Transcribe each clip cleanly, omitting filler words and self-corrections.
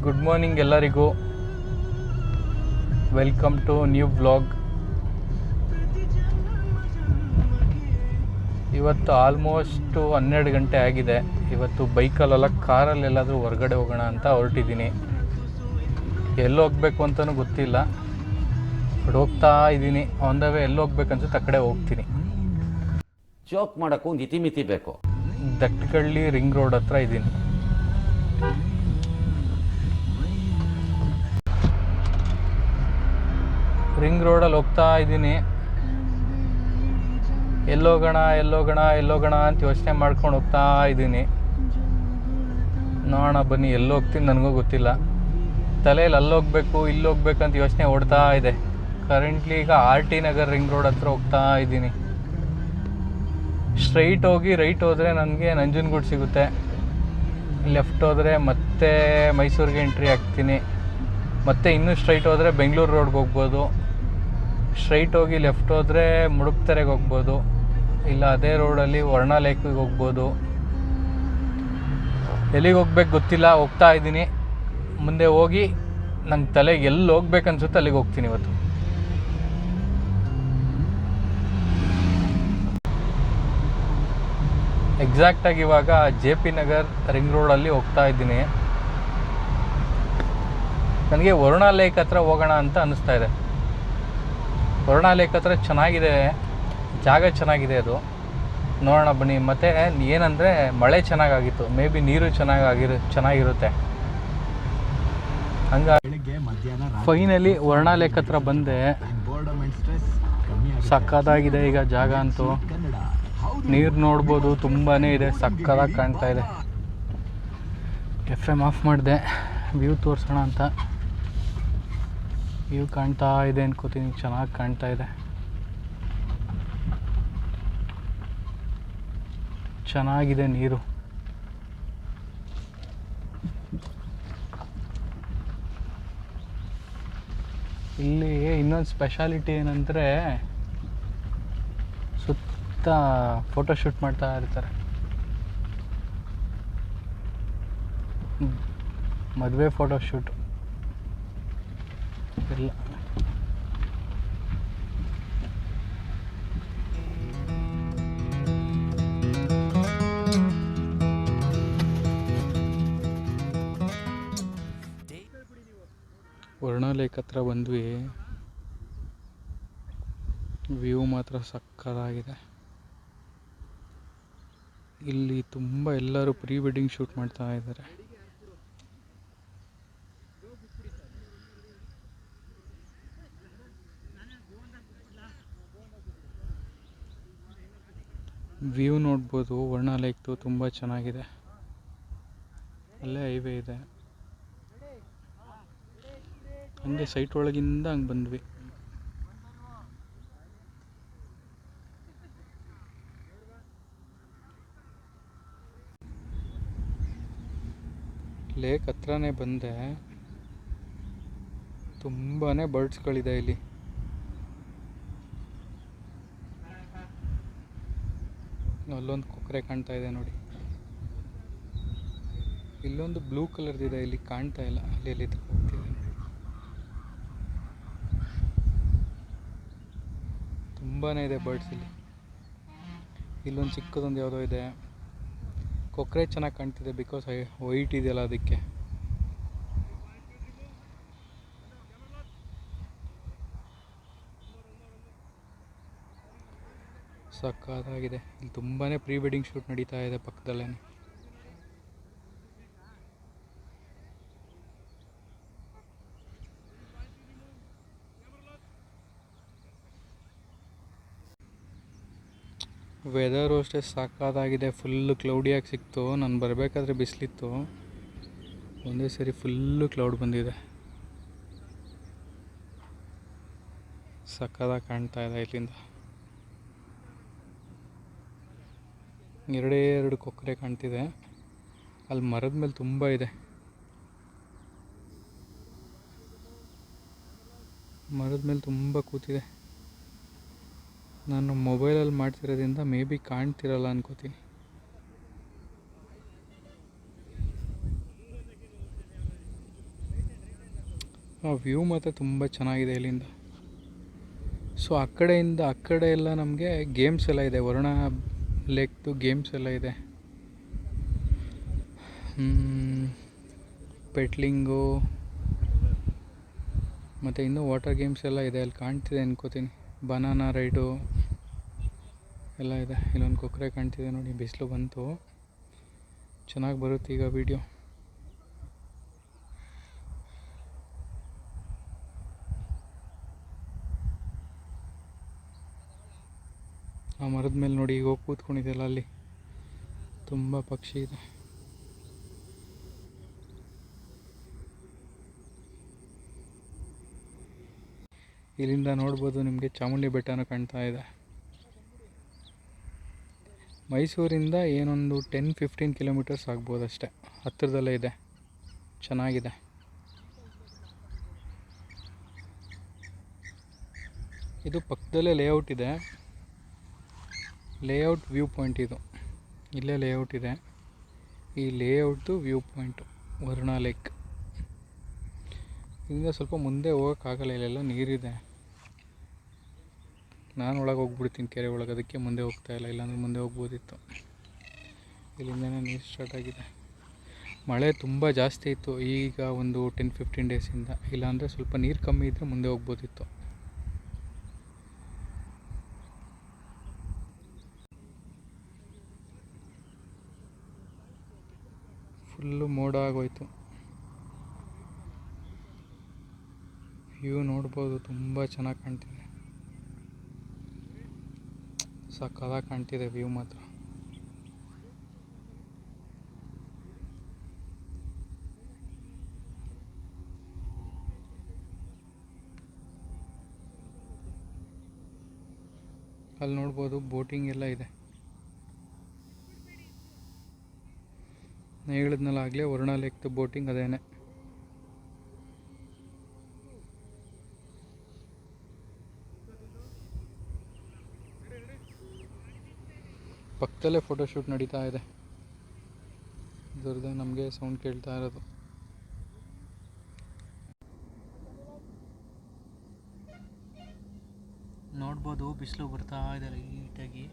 Good morning ಎಲ್ಲರಿಗೂ. Welcome to new vlog. ಇವತ್ತು almost 12 ಗಂಟೆ ಆಗಿದೆ. ಇವತ್ತು ಬೈಕಲ್ಲೆಲ್ಲ ಕಾರಲ್ಲೆಲ್ಲಾದರೂ ಹೊರಗಡೆ ಹೋಗೋಣ ಅಂತ ಹೊರಟಿದ್ದೀನಿ. ಎಲ್ಲಿ ಹೋಗಬೇಕು ಅಂತಲೂ ಗೊತ್ತಿಲ್ಲ, ಬಟ್ ಹೋಗ್ತಾ ಇದ್ದೀನಿ. ಆನ್ ದ ವೇ ಎಲ್ಲಿ ಹೋಗ್ಬೇಕನ್ಸುತ್ತೆ ಆ ಕಡೆ ಹೋಗ್ತೀನಿ. ಜೋಕ್ ಮಾಡೋಕ್ಕೂ ಒಂದು ಇತಿಮಿತಿ ಬೇಕು. ದಟ್ಟಗಳ್ಳಿ ರಿಂಗ್ ರೋಡ್ ಹತ್ರ ಇದ್ದೀನಿ. ರಿಂಗ್ ರೋಡಲ್ಲಿ ಹೋಗ್ತಾ ಇದ್ದೀನಿ. ಎಲ್ಲೋಗೋಣ ಅಂತ ಯೋಚನೆ ಮಾಡ್ಕೊಂಡು ಹೋಗ್ತಾ ಇದ್ದೀನಿ. ನೋಡೋಣ ಬನ್ನಿ, ಹೋಗ್ತೀನಿ ನನಗೂ ಗೊತ್ತಿಲ್ಲ. ತಲೆಯಲ್ಲಿ ಅಲ್ಲೋಗ್ಬೇಕು ಇಲ್ಲೋಗ್ಬೇಕಂತ ಯೋಚನೆ ಓಡ್ತಾ ಇದೆ. ಕರೆಂಟ್ಲಿ ಈಗ RT ನಗರ್ ರಿಂಗ್ ರೋಡ್ ಹತ್ರ ಹೋಗ್ತಾ ಇದ್ದೀನಿ. ಸ್ಟ್ರೈಟ್ ಹೋಗಿ ರೈಟ್ ಹೋದರೆ ನನಗೆ ನಂಜನಗೂಡು ಸಿಗುತ್ತೆ. ಲೆಫ್ಟ್ ಹೋದರೆ ಮತ್ತೆ ಮೈಸೂರಿಗೆ ಎಂಟ್ರಿ ಆಗ್ತೀನಿ. ಮತ್ತೆ ಇನ್ನೂ ಸ್ಟ್ರೈಟ್ ಹೋದರೆ ಬೆಂಗಳೂರು ರೋಡ್ಗೆ ಹೋಗ್ಬೋದು. ಸ್ಟ್ರೈಟ್ ಹೋಗಿ ಲೆಫ್ಟ್ ಹೋದರೆ ಮುಡುಕ್ತೆರೆಗೆ ಹೋಗ್ಬೋದು, ಇಲ್ಲ ಅದೇ ರೋಡಲ್ಲಿ ವರ್ಣ ಲೇಕಿಗೆ ಹೋಗ್ಬೋದು. ಎಲ್ಲಿಗೆ ಹೋಗ್ಬೇಕು ಗೊತ್ತಿಲ್ಲ, ಹೋಗ್ತಾ ಇದ್ದೀನಿ. ಮುಂದೆ ಹೋಗಿ ನಂಗೆ ತಲೆಗೆ ಎಲ್ಲಿ ಹೋಗ್ಬೇಕನ್ಸುತ್ತೆ ಅಲ್ಲಿಗೆ ಹೋಗ್ತೀನಿ ಇವತ್ತು. ಎಕ್ಸಾಕ್ಟಾಗಿ ಇವಾಗ JP ನಗರ್ ರಿಂಗ್ ರೋಡಲ್ಲಿ ಹೋಗ್ತಾ ಇದ್ದೀನಿ. ನನಗೆ ವರುಣ ಲೇಕ್ ಹತ್ರ ಹೋಗೋಣ ಅಂತ ಅನ್ನಿಸ್ತಾ ಇದೆ. ವರುಣ ಲೇಕ್ ಹತ್ರ ಚೆನ್ನಾಗಿದೆ, ಜಾಗ ಚೆನ್ನಾಗಿದೆ ಅದು. ನೋಡೋಣ ಬನ್ನಿ. ಮತ್ತು ಏನಂದರೆ ಮಳೆ ಚೆನ್ನಾಗಾಗಿತ್ತು, ಮೇ ಬಿ ನೀರು ಚೆನ್ನಾಗಿರುತ್ತೆ. ಹಂಗಾಗಿ ಫೈನಲಿ ವರುಣ ಲೇಕ್ ಹತ್ರ ಬಂದೆ. ಸಕ್ಕತ್ತಾಗಿದೆ ಈಗ ಜಾಗ ಅಂತೂ. ನೀರು ನೋಡ್ಬೋದು, ತುಂಬಾ ಇದೆ, ಸಕ್ಕತ್ತಾಗಿ ಕಾಣ್ತಾ ಇದೆ. FM ಆಫ್ ಮಾಡಿದೆ ವ್ಯೂ ತೋರಿಸೋಣ ಅಂತ. ವ್ಯೂ ಕಾಣ್ತಾ ಇದೆ ಅನ್ಕೋತೀನಿ, ಚೆನ್ನಾಗಿ ಕಾಣ್ತಾ ಇದೆ. ಚೆನ್ನಾಗಿದೆ ನೀರು. ಇಲ್ಲಿ ಇನ್ನೊಂದು ಸ್ಪೆಷಾಲಿಟಿ ಏನಂದರೆ ಸುತ್ತ ಫೋಟೋಶೂಟ್ ಮಾಡ್ತಾ ಇರ್ತಾರೆ. ಮದುವೆ ಫೋಟೋಶೂಟ್ ಇಲ್ಲ. ವರುಣ ಲೇಕ್ ಹತ್ರ ಬಂದ್ವಿ. ವ್ಯೂ ಮಾತ್ರ ಸಕ್ಕತ್ತಾಗಿದೆ. ಇಲ್ಲಿ ತುಂಬ ಎಲ್ಲರೂ ಪ್ರೀ ವೆಡ್ಡಿಂಗ್ ಶೂಟ್ ಮಾಡ್ತಾ ಇದ್ದಾರೆ. ವ್ಯೂ ನೋಡ್ಬೋದು, ವರುಣ ಲೇಕ್ದು ತುಂಬ ಚೆನ್ನಾಗಿದೆ. ಅಲ್ಲೇ ಹೈವೇ ಇದೆ, ಹಂಗೆ ಸೈಟ್ ಒಳಗಿಂದ ಹಂಗೆ ಬಂದ್ವಿ. ಲೇಕ್ ಹತ್ರನೇ ಬಂದೆ. ತುಂಬಾ ಬರ್ಡ್ಸ್ಗಳಿದೆ ಇಲ್ಲಿ. ಅಲ್ಲೊಂದು ಕೊಕ್ಕರೆ ಕಾಣ್ತಾ ಇದೆ ನೋಡಿ. ಇಲ್ಲೊಂದು ಬ್ಲೂ ಕಲರ್ದಿದೆ, ಇಲ್ಲಿ ಕಾಣ್ತಾ ಇಲ್ಲ. ಅಲ್ಲಿ ಹೋಗ್ತಿದೆ. ತುಂಬಾ ಇದೆ ಬರ್ಡ್ಸ್ ಇಲ್ಲಿ. ಇಲ್ಲೊಂದು ಚಿಕ್ಕದೊಂದು ಯಾವುದೋ ಇದೆ. ಕೊಕ್ಕರೆ ಚೆನ್ನಾಗಿ ಕಾಣ್ತಿದೆ, ಬಿಕಾಸ್ ವೈಟ್ ಇದೆಯಲ್ಲ ಅದಕ್ಕೆ. ಸಕ್ಕತ್ತಾಗಿದೆ. ಇಲ್ಲಿ ತುಂಬಾ ಪ್ರೀ ವೆಡ್ಡಿಂಗ್ ಶೂಟ್ ನಡೀತಾ ಇದೆ ಪಕ್ಕದಲ್ಲೇ. ವೆದರು ಅಷ್ಟೇ ಸಕ್ಕತ್ತಾಗಿದೆ. ಫುಲ್ಲು ಕ್ಲೌಡಿಯಾಗಿ ಸಿಕ್ತು. ನಾನು ಬರಬೇಕಾದ್ರೆ ಬಿಸಿಲಿತ್ತು, ಒಂದೇ ಸರಿ ಫುಲ್ಲು ಕ್ಲೌಡ್ ಬಂದಿದೆ. ಸಕ್ಕತ್ತಾಗಿ ಕಾಣ್ತಾ ಇದೆ ಇಲ್ಲಿಂದ. ಎರಡು ಕೊಕ್ಕರೆ ಕಾಣ್ತಿದೆ. ಅಲ್ಲಿ ಮರದ ಮೇಲೆ ತುಂಬ ಇದೆ. ಮರದ ಮೇಲೆ ತುಂಬ ಕೂತಿದೆ. ನಾನು ಮೊಬೈಲಲ್ಲಿ ಮಾಡ್ತಿರೋದ್ರಿಂದ ಮೇ ಬಿ ಕಾಣ್ತಿರಲ್ಲ ಅನ್ಕೋತೀನಿ. ಆ ವ್ಯೂ ಮಾತ್ರ ತುಂಬ ಚೆನ್ನಾಗಿದೆ ಇಲ್ಲಿಂದ. ಸೊ ಆ ಕಡೆಯಿಂದ ಆ ಕಡೆ ಎಲ್ಲ ನಮಗೆ ಗೇಮ್ಸ್ ಎಲ್ಲ ಇದೆ, ವರುಣ ಲೇಕ್ದು ಗೇಮ್ಸ್ ಎಲ್ಲ ಇದೆ. ಪೆಟ್ಲಿಂಗು ಮತ್ತು ಇನ್ನೂ ವಾಟರ್ ಗೇಮ್ಸ್ ಎಲ್ಲ ಇದೆ, ಅಲ್ಲಿ ಕಾಣ್ತಿದೆ ಅನ್ಕೋತೀನಿ. ಬನಾನಾ ರೈಡು ಎಲ್ಲ ಇದೆ. ಇಲ್ಲೊಂದು ಕೊಕ್ಕರೆ ಕಾಣ್ತಿದೆ ನೋಡಿ, ಬಿಸಿಲು ಬಂತು, ಚೆನ್ನಾಗಿ ಬರುತ್ತೆ ಈಗ ವಿಡಿಯೋ. ಆ ಮರದ ಮೇಲೆ ನೋಡಿ ಈಗ ಹೋಗಿ ಕೂತ್ಕೊಂಡಿದೆಯಲ್ಲ, ಅಲ್ಲಿ ತುಂಬ ಪಕ್ಷಿ ಇದೆ. ಇಲ್ಲಿಂದ ನೋಡ್ಬೋದು ನಿಮಗೆ ಚಾಮುಂಡಿ ಬೆಟ್ಟನೂ ಕಾಣ್ತಾ ಇದೆ. ಮೈಸೂರಿಂದ ಏನೊಂದು 10-15 ಕಿಲೋಮೀಟರ್ಸ್ ಆಗ್ಬೋದು ಅಷ್ಟೇ, ಹತ್ತಿರದಲ್ಲೇ ಇದೆ, ಚೆನ್ನಾಗಿದೆ. ಇದು ಪಕ್ಕದಲ್ಲೇ ಲೇಔಟ್ ಇದೆ, ಲೇಔಟ್ ವ್ಯೂ ಪಾಯಿಂಟ್ ಇದು. ಇಲ್ಲೇ ಲೇಔಟ್ ಇದೆ, ಈ ಲೇಔಟ್ದು ವ್ಯೂ ಪಾಯಿಂಟು ವರುಣ ಲೇಕ್. ಇಲ್ಲಿಂದ ಸ್ವಲ್ಪ ಮುಂದೆ ಹೋಗೋಕ್ಕಾಗಲ್ಲ, ಇಲ್ಲೆಲ್ಲ ನೀರಿದೆ. ನಾನು ಒಳಗೆ ಹೋಗ್ಬಿಡ್ತೀನಿ ಕೆರೆ ಒಳಗೆ, ಅದಕ್ಕೆ ಮುಂದೆ ಹೋಗ್ತಾಯಿಲ್ಲ, ಇಲ್ಲಾಂದರೆ ಮುಂದೆ ಹೋಗ್ಬೋದಿತ್ತು. ಇಲ್ಲಿಂದನೇ ನೀರು ಸ್ಟಾರ್ಟ್ ಆಗಿದೆ. ಮಳೆ ತುಂಬ ಜಾಸ್ತಿ ಇತ್ತು ಈಗ ಒಂದು 10-15 ಡೇಸಿಂದ, ಇಲ್ಲಾಂದರೆ ಸ್ವಲ್ಪ ನೀರು ಕಮ್ಮಿ ಇದ್ದರೆ ಮುಂದೆ ಹೋಗ್ಬೋದಿತ್ತು. ಫುಲ್ಲು ಮೋಡ ಆಗೋಯ್ತು. ವ್ಯೂ ನೋಡ್ಬೋದು, ತುಂಬ ಚೆನ್ನಾಗಿ ಕಾಣ್ತಿದೆ, ಸಕ್ಕತ್ತಾಗಿ ಕಾಣ್ತಿದೆ ವ್ಯೂ ಮಾತ್ರ. ಅಲ್ಲಿ ನೋಡ್ಬೋದು ಬೋಟಿಂಗ್ ಎಲ್ಲ ಇದೆ. ನಾನು ಹೇಳಿದ್ನಲ್ಲ ಆಗಲೇ, ವರುಣ ಲೇಕ್ದು ಬೋಟಿಂಗ್ ಅದೇನೆ. ಪಕ್ಕದಲ್ಲೇ ಫೋಟೋಶೂಟ್ ನಡೀತಾ ಇದೆ, ಇದ್ರದ್ದೇ ನಮಗೆ ಸೌಂಡ್ ಕೇಳ್ತಾ ಇರೋದು. ನೋಡ್ಬೋದು ಬಿಸಿಲು ಬರ್ತಾ ಇದೆ ಲೈಟಾಗಿ.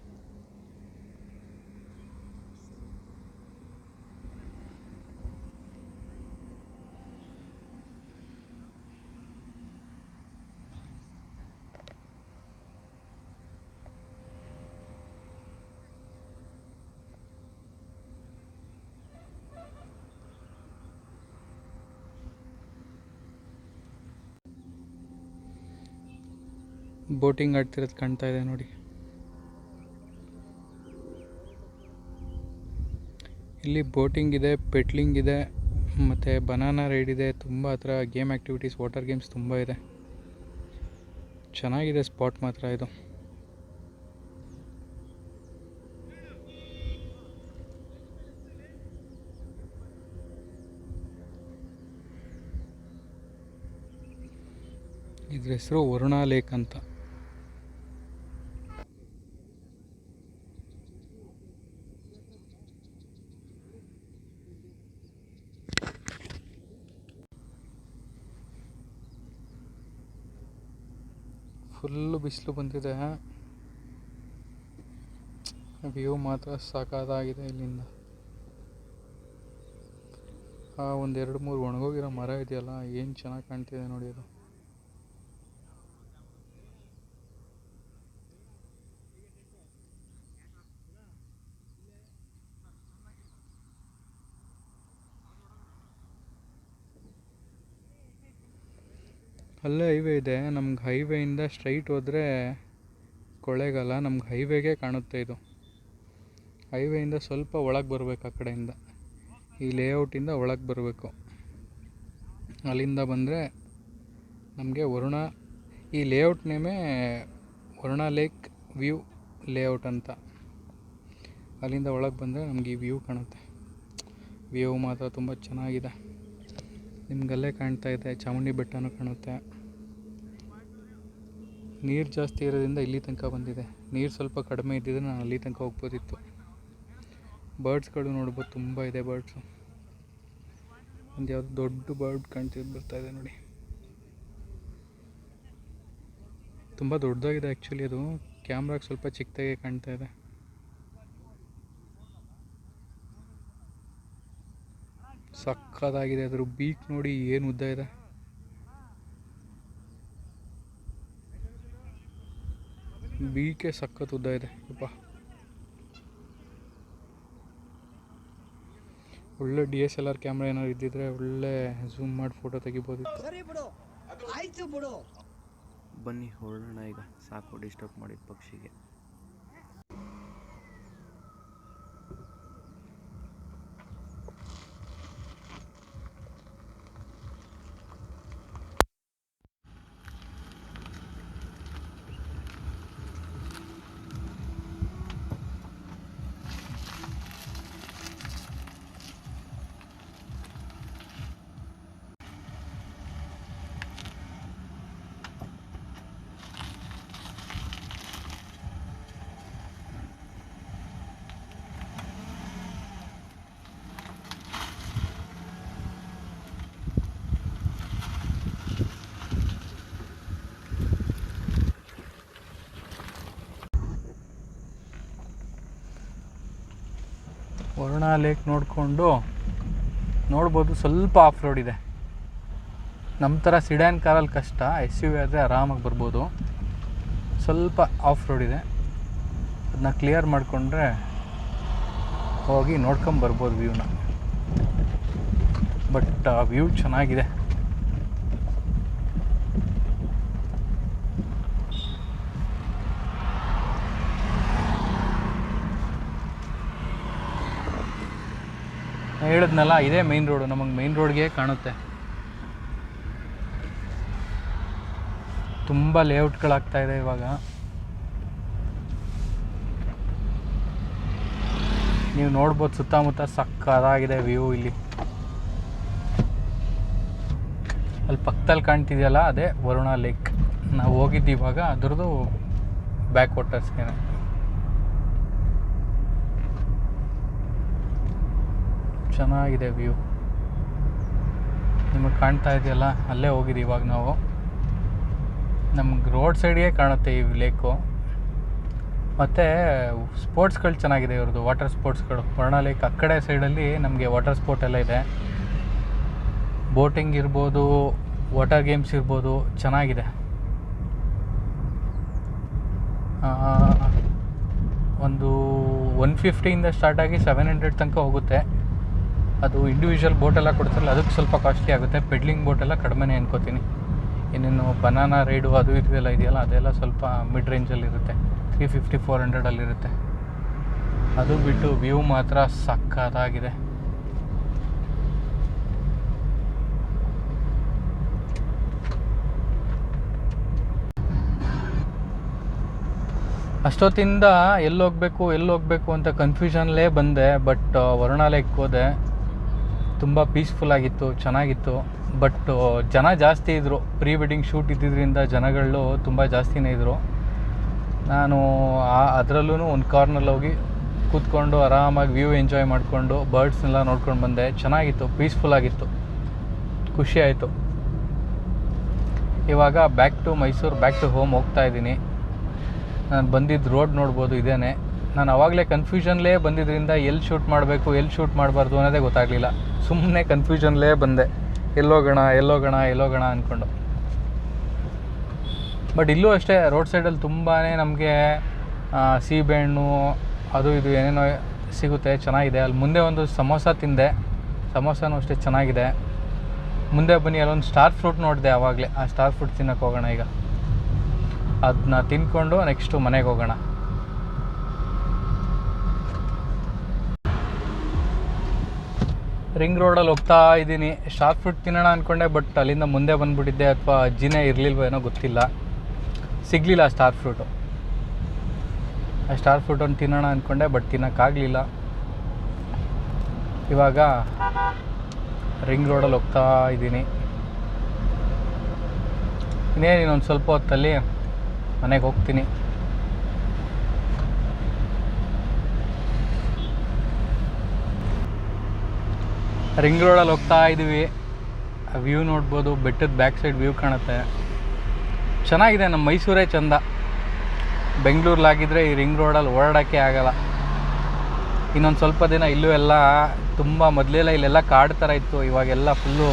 ಬೋಟಿಂಗ್ ಆಡ್ತಿರೋದು ಕಾಣ್ತಾ ಇದೆ ನೋಡಿ. ಇಲ್ಲಿ ಬೋಟಿಂಗ್ ಇದೆ, ಪೆಟ್ಲಿಂಗ್ ಇದೆ, ಮತ್ತು ಬನಾನಾ ರೈಡ್ ಇದೆ. ತುಂಬ ಹತ್ರ ಗೇಮ್ ಆ್ಯಕ್ಟಿವಿಟೀಸ್, ವಾಟರ್ ಗೇಮ್ಸ್ ತುಂಬ ಇದೆ. ಚೆನ್ನಾಗಿದೆ ಸ್ಪಾಟ್ ಮಾತ್ರ ಇದು. ಇದ್ರ ಹೆಸರು ವರುಣ ಲೇಕ್ ಅಂತ. ಫುಲ್ಲು ಬಿಸಿಲು ಬಂದಿದೆ, ವ್ಯೂ ಮಾತ್ರ ಸಾಕಾಗಿದೆ ಇಲ್ಲಿಂದ. ಒಂದು 2-3 ಒಣಗೋಗಿರೋ ಮರ ಇದೆಯಲ್ಲ, ಏನು ಚೆನ್ನಾಗಿ ಕಾಣ್ತಿದೆ ನೋಡಿ ಅದು. ಅಲ್ಲೇ ಹೈವೇ ಇದೆ, ನಮ್ಗೆ ಹೈವೇಯಿಂದ ಸ್ಟ್ರೈಟ್ ಹೋದರೆ ಕೊಳ್ಳೇಗಾಲ, ನಮ್ಗೆ ಹೈವೇಗೆ ಕಾಣುತ್ತೆ ಇದು. ಹೈವೇಯಿಂದ ಸ್ವಲ್ಪ ಒಳಗೆ ಬರಬೇಕು, ಆ ಕಡೆಯಿಂದ ಈ ಲೇಔಟಿಂದ ಒಳಗೆ ಬರಬೇಕು. ಅಲ್ಲಿಂದ ಬಂದರೆ ನಮಗೆ ವರುಣ, ಈ ಲೇಔಟ್ ನೇಮೇ ವರುಣ ಲೇಕ್ ವ್ಯೂ ಲೇಔಟ್ ಅಂತ. ಅಲ್ಲಿಂದ ಒಳಗೆ ಬಂದರೆ ನಮಗೆ ಈ ವ್ಯೂ ಕಾಣುತ್ತೆ. ವ್ಯೂ ಮಾತ್ರ ತುಂಬ ಚೆನ್ನಾಗಿದೆ. ನಿಮ್ಗಲ್ಲೇ ಕಾಣ್ತಾ ಇದೆ, ಚಾಮುಂಡಿ ಬೆಟ್ಟನೂ ಕಾಣುತ್ತೆ. ನೀರು ಜಾಸ್ತಿ ಇರೋದ್ರಿಂದ ಇಲ್ಲಿ ತನಕ ಬಂದಿದೆ. ನೀರು ಸ್ವಲ್ಪ ಕಡಿಮೆ ಇದ್ದಿದ್ರೆ ನಾನು ಅಲ್ಲಿ ತನಕ ಹೋಗ್ಬೋದಿತ್ತು. ಬರ್ಡ್ಸ್ಗಳು ನೋಡ್ಬೋದು, ತುಂಬ ಇದೆ ಬರ್ಡ್ಸು. ಒಂದು ಯಾವುದು ದೊಡ್ಡ ಬರ್ಡ್ ಬರ್ತಾ ಇದೆ ನೋಡಿ. ತುಂಬ ದೊಡ್ಡದಾಗಿದೆ ಆ್ಯಕ್ಚುಲಿ. ಅದು ಕ್ಯಾಮ್ರಾಗೆ ಸ್ವಲ್ಪ ಚಿಕ್ಕದಾಗೆ ಕಾಣ್ತಾ ಇದೆ. ಸಕ್ಕತ್ತಾಗಿದೆ. ಅದ್ರ ಬೀಕ್ ನೋಡಿ ಏನು ಉದ್ದ ಇದೆ. ಬೀಕೆ ಸಖತ್ ಉದ್ದ ಇದೆ ಅಪ್ಪ. ಒಳ್ಳೆ DSLR ಕ್ಯಾಮ್ರಾ ಏನಾದ್ರು ಇದ್ದಿದ್ರೆ ಒಳ್ಳೆ ಝೂಮ್ ಮಾಡಿ ಫೋಟೋ ತೆಗಿಬೋದಿತ್ತು. ಬನ್ನಿ ಹೊರಡೋಣ ಈಗ, ಸಾಕು ಡಿಸ್ಟರ್ಬ್ ಮಾಡಿದ ಪಕ್ಷಿಗೆ. ವರುಣಾ ಲೇಕ್ ನೋಡಿಕೊಂಡು ನೋಡ್ಬೋದು. ಸ್ವಲ್ಪ ಆಫ್ ರೋಡ್ ಇದೆ. ನಮ್ಮ ಥರ ಸಿಡ್ಯಾನ್ ಕಾರಲ್ಲಿ ಕಷ್ಟ, SUV ಆದರೆ ಆರಾಮಾಗಿ ಬರ್ಬೋದು. ಸ್ವಲ್ಪ ಆಫ್ ರೋಡ್ ಇದೆ, ಅದನ್ನ ಕ್ಲಿಯರ್ ಮಾಡಿಕೊಂಡ್ರೆ ಹೋಗಿ ನೋಡ್ಕೊಂಬರ್ಬೋದು ವ್ಯೂನ. ಬಟ್ ವ್ಯೂ ಚೆನ್ನಾಗಿದೆ. ಹೇಳಿದ್ನಲ್ಲ, ಇದೇ ಮೇನ್ ರೋಡು. ನಮಗೆ ಮೇನ್ ರೋಡ್ಗೆ ಕಾಣುತ್ತೆ. ತುಂಬ ಲೇಔಟ್ಗಳಾಗ್ತಾ ಇದೆ ಇವಾಗ. ನೀವು ನೋಡ್ಬೋದು ಸುತ್ತಮುತ್ತ ಸಕ್ಕತ್ತಾಗಿದೆ ವ್ಯೂ. ಇಲ್ಲಿ ಅಲ್ಲಿ ಪಕ್ಕದಲ್ಲಿ ಕಾಣ್ತಿದೆಯಲ್ಲ, ಅದೇ ವರುಣಾ ಲೇಕ್. ನಾವು ಹೋಗಿದ್ದು ಇವಾಗ ಅದ್ರದ್ದು ಬ್ಯಾಕ್ ವಾಟರ್ಸ್ಗೆ. ಚೆನ್ನಾಗಿದೆ ವ್ಯೂ. ನಿಮಗೆ ಕಾಣ್ತಾ ಇದೆಯಲ್ಲ, ಅಲ್ಲೇ ಹೋಗಿದ್ದೀವಿ ಇವಾಗ ನಾವು. ನಮ್ಗೆ ರೋಡ್ ಸೈಡ್ಗೆ ಕಾಣುತ್ತೆ ಈ ಲೇಕು. ಮತ್ತು ಸ್ಪೋರ್ಟ್ಸ್ಗಳು ಚೆನ್ನಾಗಿದೆ ಇವ್ರದ್ದು, ವಾಟರ್ ಸ್ಪೋರ್ಟ್ಸ್ಗಳು. ವರುಣಾ ಲೇಕ್ ಆ ಕಡೆ ಸೈಡಲ್ಲಿ ನಮಗೆ ವಾಟರ್ ಸ್ಪೋರ್ಟ್ ಎಲ್ಲ ಇದೆ. ಬೋಟಿಂಗ್ ಇರ್ಬೋದು, ವಾಟರ್ ಗೇಮ್ಸ್ ಇರ್ಬೋದು, ಚೆನ್ನಾಗಿದೆ. ಒಂದು 150ಇಂದ ಸ್ಟಾರ್ಟ್ ಆಗಿ 700 ತನಕ ಹೋಗುತ್ತೆ. ಅದು ಇಂಡಿವಿಜುವಲ್ ಬೋಟೆಲ್ಲ ಕೊಡ್ತಾರಲ್ಲ, ಅದಕ್ಕೆ ಸ್ವಲ್ಪ ಕಾಸ್ಟ್ಲಿ ಆಗುತ್ತೆ. ಪೆಡ್ಲಿಂಗ್ ಬೋಟೆಲ್ಲ ಕಡಿಮೆನೇ ಅನ್ಕೋತೀನಿ. ಇನ್ನೇನು ಬನಾನಾ ರೈಡು ಅದು ಇದು ಎಲ್ಲ ಇದೆಯಲ್ಲ, ಅದೆಲ್ಲ ಸ್ವಲ್ಪ ಮಿಡ್ ರೇಂಜಲ್ಲಿರುತ್ತೆ. 350-400 ಅಲ್ಲಿರುತ್ತೆ. ಅದು ಬಿಟ್ಟು ವ್ಯೂ ಮಾತ್ರ ಸಕ್ಕತ್ತಾಗಿದೆ. ಅಷ್ಟೊತ್ತಿಂದ ಎಲ್ಲೋಗಬೇಕು ಅಂತ ಕನ್ಫ್ಯೂಷನ್ಲೇ ಬಂದೆ. ಬಟ್ ವರುಣಾ ಲೇಕ್ ಹೋದೆ. ತುಂಬ ಪೀಸ್ಫುಲ್ಲಾಗಿತ್ತು, ಚೆನ್ನಾಗಿತ್ತು. ಬಟ್ ಜನ ಜಾಸ್ತಿ ಇದ್ದರು. ಪ್ರೀ ವೆಡ್ಡಿಂಗ್ ಶೂಟ್ ಇದ್ದಿದ್ದರಿಂದ ಜನಗಳು ತುಂಬ ಜಾಸ್ತಿನೇ ಇದ್ದರು. ನಾನು ಅದರಲ್ಲೂ ಒಂದು ಕಾರ್ನಲ್ಲಿ ಹೋಗಿ ಕೂತ್ಕೊಂಡು ಆರಾಮಾಗಿ ವ್ಯೂ ಎಂಜಾಯ್ ಮಾಡಿಕೊಂಡು ಬರ್ಡ್ಸ್ನೆಲ್ಲ ನೋಡ್ಕೊಂಡು ಬಂದೆ. ಚೆನ್ನಾಗಿತ್ತು, ಪೀಸ್ಫುಲ್ಲಾಗಿತ್ತು, ಖುಷಿ ಆಯಿತು. ಇವಾಗ back to Mysuru, back to home ಹೋಗ್ತಾ ಇದ್ದೀನಿ. ನಾನು ಬಂದಿದ್ದು ರೋಡ್ ನೋಡ್ಬೋದು, ಇದೇನೆ. ನಾನು ಆವಾಗಲೇ ಕನ್ಫ್ಯೂಷನ್ಲೇ ಬಂದಿದ್ದರಿಂದ ಎಲ್ಲಿ ಶೂಟ್ ಮಾಡಬೇಕು, ಎಲ್ಲಿ ಶೂಟ್ ಮಾಡಬಾರ್ದು ಅನ್ನೋದೇ ಗೊತ್ತಾಗಲಿಲ್ಲ. ಸುಮ್ಮನೆ ಕನ್ಫ್ಯೂಷನ್ಲೇ ಬಂದೆ, ಎಲ್ಲೋಗೋಣ ಅಂದ್ಕೊಂಡು. ಬಟ್ ಇಲ್ಲೂ ಅಷ್ಟೇ, ರೋಡ್ ಸೈಡಲ್ಲಿ ತುಂಬಾ ನಮಗೆ ಸೀಬೆಹಣ್ಣು ಅದು ಇದು ಏನೇನೋ ಸಿಗುತ್ತೆ, ಚೆನ್ನಾಗಿದೆ. ಅಲ್ಲಿ ಮುಂದೆ ಒಂದು ಸಮೋಸ ತಿಂದೆ, ಸಮೋಸನೂ ಅಷ್ಟೇ ಚೆನ್ನಾಗಿದೆ. ಮುಂದೆ ಬನ್ನಿ, ಅಲ್ಲೊಂದು ಸ್ಟಾರ್ ಫ್ರೂಟ್ ನೋಡಿದೆ ಆವಾಗಲೇ. ಆ ಸ್ಟಾರ್ ಫ್ರೂಟ್ ತಿನ್ನೋಕೆ ಹೋಗೋಣ ಈಗ. ಅದನ್ನ ತಿಂದ್ಕೊಂಡು ನೆಕ್ಸ್ಟು ಮನೆಗೆ ಹೋಗೋಣ. ರಿಂಗ್ ರೋಡಲ್ಲಿ ಹೋಗ್ತಾ ಇದ್ದೀನಿ. ಸ್ಟಾರ್ ಫ್ರೂಟ್ ತಿನ್ನೋಣ ಅಂದ್ಕೊಂಡೆ, ಬಟ್ ಅಲ್ಲಿಂದ ಮುಂದೆ ಬಂದುಬಿಟ್ಟಿದ್ದೆ, ಅಥವಾ ಅಜ್ಜಿನೇ ಇರಲಿಲ್ವೋ ಏನೋ ಗೊತ್ತಿಲ್ಲ, ಸಿಗಲಿಲ್ಲ ಸ್ಟಾರ್ ಫ್ರೂಟು. ಆ ಸ್ಟಾರ್ ಫ್ರೂಟನ್ನು ತಿನ್ನೋಣ ಅಂದ್ಕೊಂಡೆ, ಬಟ್ ತಿನ್ನೋಕ್ಕಾಗಲಿಲ್ಲ. ಇವಾಗ ರಿಂಗ್ ರೋಡಲ್ಲಿ ಹೋಗ್ತಾ ಇದ್ದೀನಿ. ಇನ್ನೊಂದು ಸ್ವಲ್ಪ ಹೊತ್ತಲ್ಲಿ ಮನೆಗೆ ಹೋಗ್ತೀನಿ. ರಿಂಗ್ ರೋಡಲ್ಲಿ ಹೋಗ್ತಾ ಇದ್ದೀವಿ. ವ್ಯೂ ನೋಡ್ಬೋದು, ಬೆಟ್ಟದ ಬ್ಯಾಕ್ ಸೈಡ್ ವ್ಯೂ ಕಾಣುತ್ತೆ, ಚೆನ್ನಾಗಿದೆ. ನಮ್ಮ ಮೈಸೂರೇ ಚೆಂದ. ಬೆಂಗಳೂರಲ್ಲಾಗಿದ್ದರೆ ಈ ರಿಂಗ್ ರೋಡಲ್ಲಿ ಓಡಾಡೋಕ್ಕೆ ಆಗಲ್ಲ. ಇನ್ನೊಂದು ಸ್ವಲ್ಪ ದಿನ ಇಲ್ಲೂ ಎಲ್ಲ ತುಂಬ ಮೊದಲೆಲ್ಲ ಇಲ್ಲೆಲ್ಲ ಕಾಡು ಥರ ಇತ್ತು, ಇವಾಗೆಲ್ಲ ಫುಲ್ಲು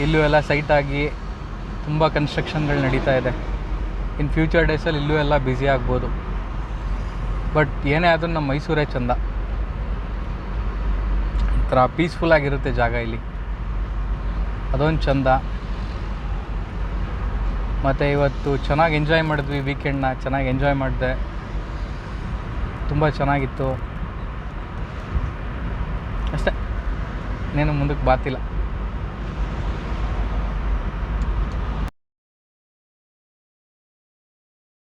ಇಲ್ಲೂ ಎಲ್ಲ ಸೈಟಾಗಿ ತುಂಬ ಕನ್ಸ್ಟ್ರಕ್ಷನ್ಗಳು ನಡೀತಾ ಇದೆ. ಇನ್ ಫ್ಯೂಚರ್ ಡೇಸಲ್ಲಿ ಇಲ್ಲೂ ಎಲ್ಲ ಬ್ಯುಸಿ ಆಗ್ಬೋದು. ಬಟ್ ಏನೇ ಆದರೂ ನಮ್ಮ ಮೈಸೂರೇ ಚೆಂದ. ಒಂಥರ ಪೀಸ್ಫುಲ್ಲಾಗಿರುತ್ತೆ ಜಾಗ ಇಲ್ಲಿ, ಅದೊಂದು ಚೆಂದ. ಮತ್ತು ಇವತ್ತು ಚೆನ್ನಾಗಿ ಎಂಜಾಯ್ ಮಾಡಿದ್ವಿ, ವೀಕೆಂಡ್ನ ಚೆನ್ನಾಗಿ ಎಂಜಾಯ್ ಮಾಡಿದೆ, ತುಂಬ ಚೆನ್ನಾಗಿತ್ತು. ಅಷ್ಟೇ, ಇನ್ನೇನು ಮುಂದಕ್ಕೆ ಬಾತಿಲ್ಲ.